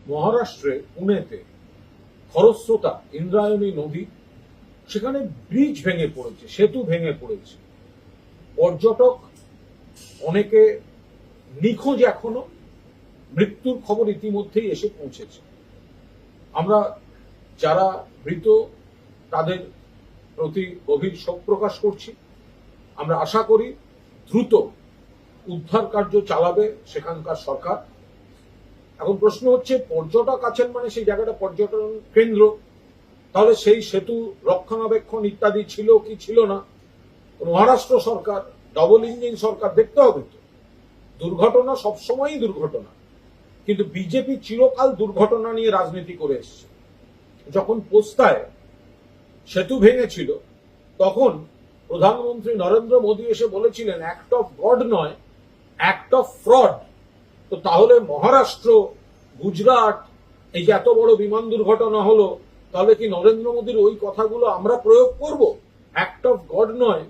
মহারাষ্ট্রে পুনেতে খরস্রোতা ইন্দ্রায়ণী নদী, সেখানে ব্রিজ ভেঙে পড়েছে, সেতু ভেঙে পড়েছে। পর্যটক অনেকে নিখোঁজ, এখনো মৃত্যুর খবর ইতিমধ্যেই এসে পৌঁছেছে। আমরা যারা মৃত তাদের প্রতি গভীর শোক প্রকাশ করছি। আমরা আশা করি দ্রুত উদ্ধার কার্য চালাবে সেখানকার সরকার। এখন প্রশ্ন হচ্ছে, পর্যটক আছেন মানে সেই জায়গাটা পর্যটন কেন্দ্র, তাহলে সেই সেতু রক্ষণাবেক্ষণ ইত্যাদি ছিল কি ছিল না? মহারাষ্ট্র সরকার, ডবল ইঞ্জিন সরকার, দেখতে হবে তো। দুর্ঘটনা সবসময়ই দুর্ঘটনা, কিন্তু বিজেপি চিরকাল দুর্ঘটনা নিয়ে রাজনীতি করে এসছে। যখন পোস্তায় সেতু ভেঙেছিল তখন প্রধানমন্ত্রী নরেন্দ্র মোদী এসে বলেছিলেন অ্যাক্ট অফ গড নয়, অ্যাক্ট অফ ফ্রড। তো তাহলে মহারাষ্ট্র, গুজরাট, এই যে এত বড় বিমান দুর্ঘটনা হলো, তাহলে কি নরেন্দ্র মোদীর ওই কথাগুলো আমরা প্রয়োগ করব? অ্যাক্ট অফ গড নয়,